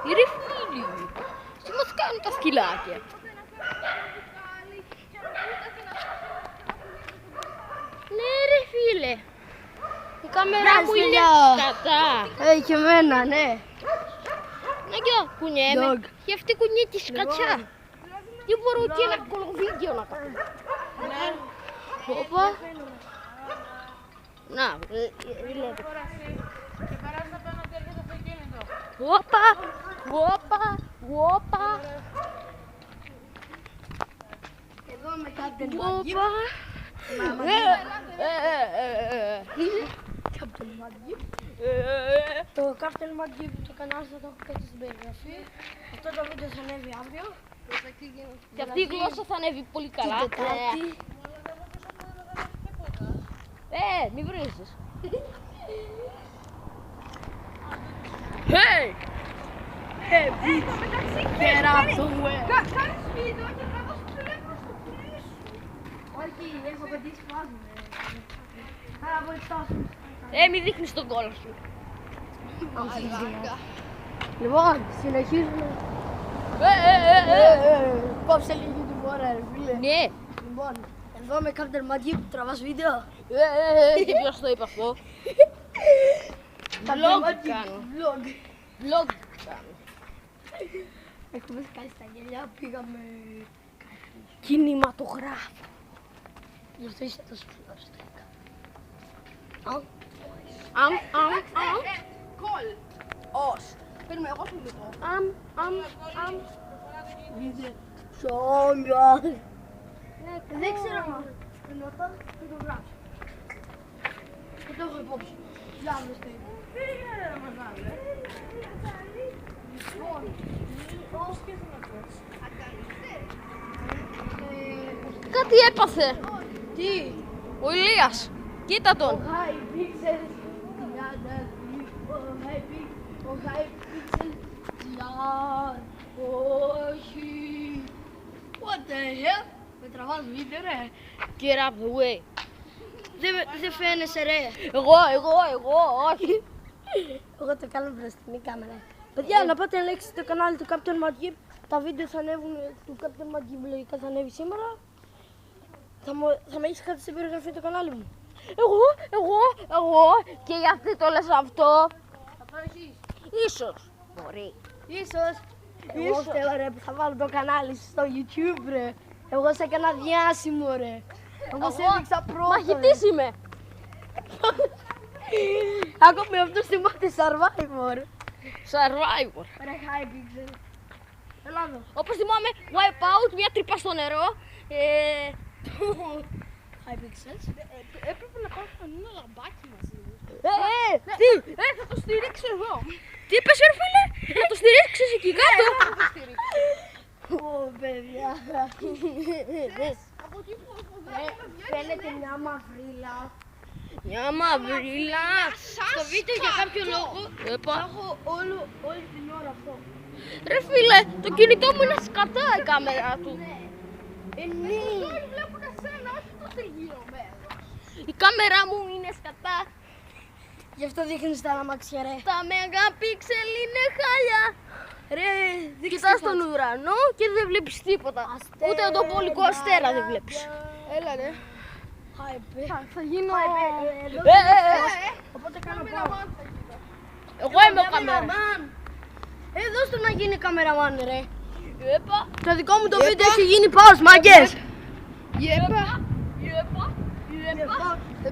Ρε φίλοι, τι μας κάνουν τα σκυλάκια. Ναι ρε φίλε, η κάμερα μου είναι κατά. Και εμένα, ναι. Να και κουνιέμαι, και αυτή κουνιέ τη σκατσά. Τι μπορώ και ένα κολοβίδιο να κάνω. Όπα. Να, βλέπω. Όπα, όπα, όπα. Εδώ με Captain Όπα. Το Captain Magip, το κανάλι θα το έχω κάτω στην περιγραφή. Αυτό το βίντεο θα ανέβει αύριο. Και αυτή η γλώσσα θα ανέβει πολύ καλά. Την Τετάρτη. Μη βρίζεις. Hey! Hey, bitch! Get out the way! Κάνεις βίντεο και θα δώσω τηλέφωνο στο πουλί σου. Όχι, έχω πετύχει φάσμα. Άρα βοηθάς. Μη δείχνεις τον κόλλο σου. Λοιπόν, συνεχίζουμε. Κόψε λίγη την φορά, ρε φίλε. Ναι. Λοιπόν, εδώ με Captain Magip τραβάς βίντεο. Και ποιος το είπε αυτό. Captain Vlog Magip, κάνω. vlog. Vlog κάνω. Έχουμε σκάσει στα γέλια, πήγαμε... Κινηματογράφο. Γι' αυτό είσαι τόσο ψηλός. Αμ. Κολ. Ως. Παίρνουμε εγώ σου λίγο. Αμ. Ψώμια. Δεν ξέρω αν εννοώ και το γράψω. Και το έχω υπόψη. Λάβες το είπε. Λοιπόν, πώς και θα το πες. Κάτι έπαθε. Τι. Ο Ηλίας. Κοίτα τον. Ο High Pixel 32. Ο High Pixel όχι. What the hell. Με τραβάς βίντεο ρε. Get out the way. Δεν φαίνεσαι ρε. Εγώ, όχι. Εγώ το κάνω μπροστινή κάμερα. Παιδιά, να πάτε να λέξετε το κανάλι του Captain Magip. Τα βίντεο θα ανέβουν του Captain Magip, λογικά θα ανέβει σήμερα. Θα με έχεις κάτι στην περιγραφή το κανάλι μου. Εγώ. Και γιατί το λες αυτό. Θα πάω εσείς. Ίσως. Μπορεί. Ίσως. Εγώ θέλω ρε που θα βάλω το κανάλι στο YouTube ρε. Εγώ σε έκανα διάσημο ρε. Εγώ σε έδειξα πρώτο. Μαχητής είμαι. Ακόμα αυτός θυμάται Survivor. Survivor. Ρε High Pixel. Έλα εδώ. Όπως θυμάμαι, Wipeout, μια τρύπα στο νερό. High Pixels. Έπρεπε να πάω στον ένα λαμπάκι μαζί. Τι, Θα το στηρίξω εγώ. τι είπες ρε φίλε, να το στηρίξεις εκεί κάτω. Θα το στηρίξω. Ω παιδιά. Από εκεί που Φαίνεται μια μαυρίλα. Μια μαυρίλα. Στο βίντεο για κάποιο λόγο Έπα. θα έχω όλη την ώρα αυτό. Ρε φίλε, το κινητό μου είναι σκατά η κάμερα του. Ναι. όλοι βλέπουν εσένα, όχι το τριγύρω μέρος. Η κάμερα μου είναι σκατά. Γι' αυτό δείχνεις τα αμάξια ρε. Τα μεγαπίξελ είναι χάλια. Ρε, Κοιτάς τον ουρανό και δεν βλέπεις τίποτα. Ούτε τον πολικό αστέρα δεν βλέπεις. Έλα ρε. Θα γίνω... Οπότε κάνω πάω. Εγώ είμαι ο καμέρα. Δώσ' του να γίνει καμεραμάν ρε. Έπα. Το δικό μου το βίντεο έχει γίνει πάως μάγκες. Γέπα.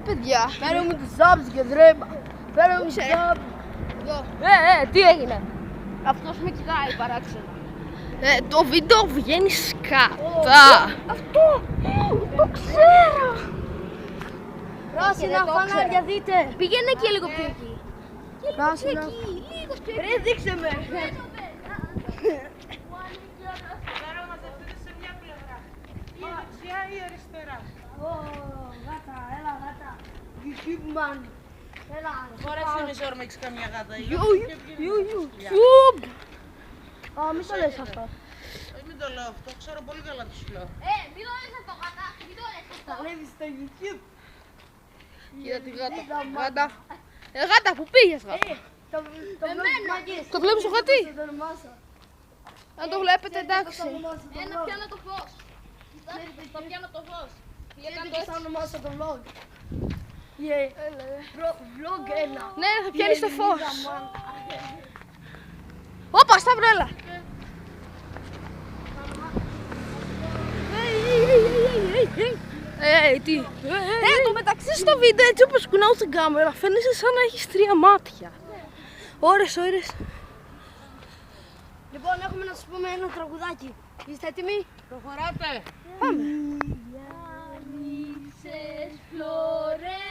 Παιδιά. Φέρε μου τους subs ρε. Φέρε μου τους subs. Τι έγινε. Αυτός με κοιτάει παράξενα. Το βίντεο βγαίνει σκατά. Αυτό. Το ξέρω. Πράσινα φανάρια δείτε. Πήγαινε και λίγο πιο εκεί. Πράσινα. Λίγο πιο Ρε δείξε με. Τώρα μαζευτείτε σε μια πλευρά. Ή δεξιά ή αριστερά. Γάτα, έλα γάτα. YouTube man. Έλα. Χώρεσε μισό ώρα, έχεις καμία γάτα. YouTube. Μη το λες αυτό. Μην το λέω αυτό, ξέρω πολύ καλά τι σου λέω. Μην το λες αυτό γάτα. Μην το λες αυτό. Θα ανέβει στο YouTube. Κοίτα τη γάτα. Γάτα, πού πήγες γάτα. Το βλέπεις στο χαρτί. Το ονομάσα. Αν το βλέπετε, εντάξει. Ένα Πιάνω το φως. Θα πιάνω το φως. και θα ονομάσα το vlog. Vlog 1. Ναι, θα πιάνεις το φως. Όπα, Σταύρο, έλα. Τι. Το μεταξύ στο βίντεο, έτσι όπως κουνάω στην κάμερα, φαίνεσαι σαν να έχεις 3 μάτια. Ώρες. Λοιπόν, έχουμε να σας πούμε ένα τραγουδάκι. Είστε έτοιμοι? Προχωράτε. Πάμε. Γαμίσες φλόρε.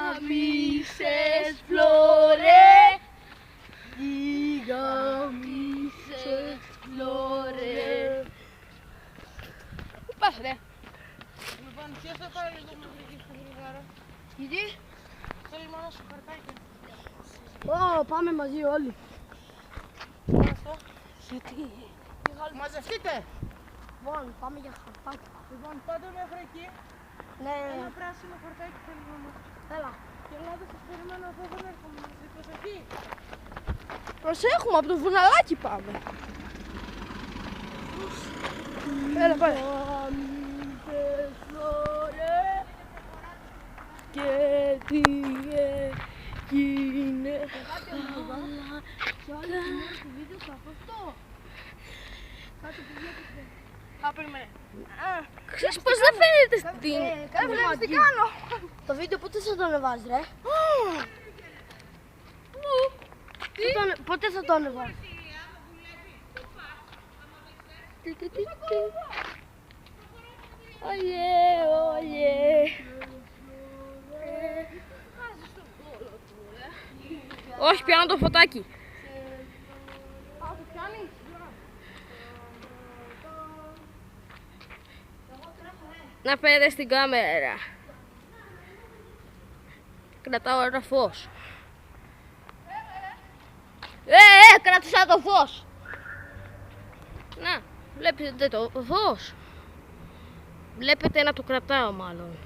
Γαμίσες φλόρε. Γαμίσες φλόρε. Πού πας, ρε. Λοιπόν, ποιος θα πάρει λίγο μαγική στο γρήγορα. Γιατί? Θέλει μόνο σου χαρτάκι. Πάμε μαζί όλοι. Αυτό. Γιατί. Μαζευτείτε. Λοιπόν, πάμε για χαρτάκι. Λοιπόν, πάτε μέχρι εκεί. Ναι, Ένα πράσινο χαρτάκι θέλει μόνο. έλα. Και ελάτε, σας περιμένω εδώ, δεν έρχομαι. Μαζί προσοχή. Προσέχουμε, από το βουναλάκι πάμε. Έλα, πάμε. Γαμίσες φλόρε. Και τι έγινε. Σε όλη την ώρα του βίντεο θα πω αυτό. Κάτι που βλέπετε. Α, περίμενε. Ξέρεις πως δεν φαίνεται στην... Δεν βλέπεις τι κάνω. Το βίντεο πότε θα το ανεβάζει, ρε? Πότε θα το ανεβάζει? Ολιέ. Όχι, πιάνω το φωτάκι. Να φαίνεται στην κάμερα. Κρατάω ένα φως. Κράτησα το φως. Να, βλέπετε το φως. Βλέπετε να το κρατάω μάλλον.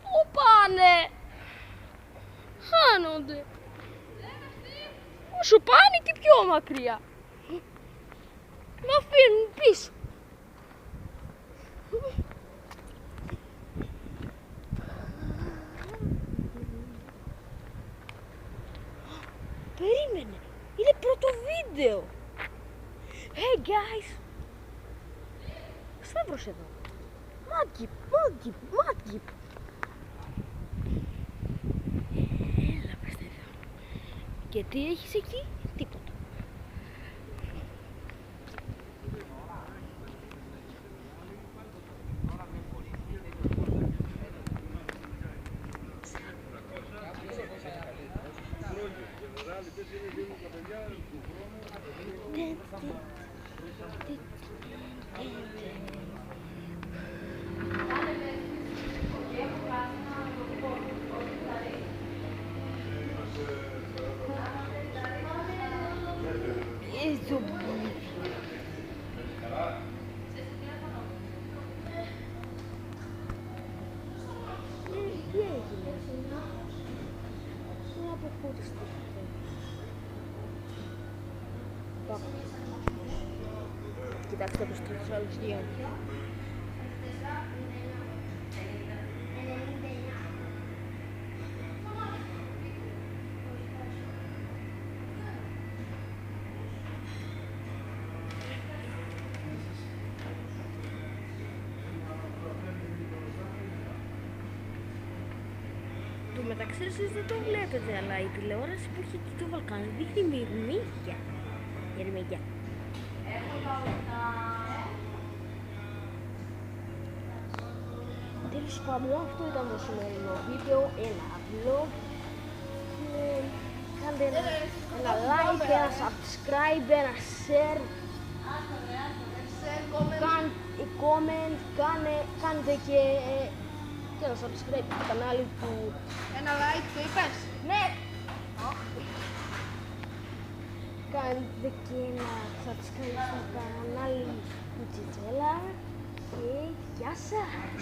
Πού πάνε? Χάνονται. Όσο πάνε και πιο μακριά. Με αφήνουν πίσω. Περίμενε. Είναι πρώτο βίντεο. Hey guys. Σταύρος εδώ. Μάτκιπ. Έλα, πέστε εδώ. Και τι έχεις εκεί? Τίποτα. Κοιτάξτε τους τρεις άλλους δύο. Το μεταξύ εσείς δεν το βλέπετε, αλλά η τηλεόραση που έχει εκεί το βαλκάνι δείχνει μυρμήγκια. Μυρμήγκια. Τέλος πάντων, αυτό ήταν το σημερινό βίντεο, ένα vlog. Κάντε ένα like, ένα subscribe, ένα share. Κάντε comment, κάντε και ένα subscribe στο κανάλι του. Ένα like, το είπες? Ναι! Κάντε και ένα subscribe στο κανάλι του Τσιτσέλα και γεια σας!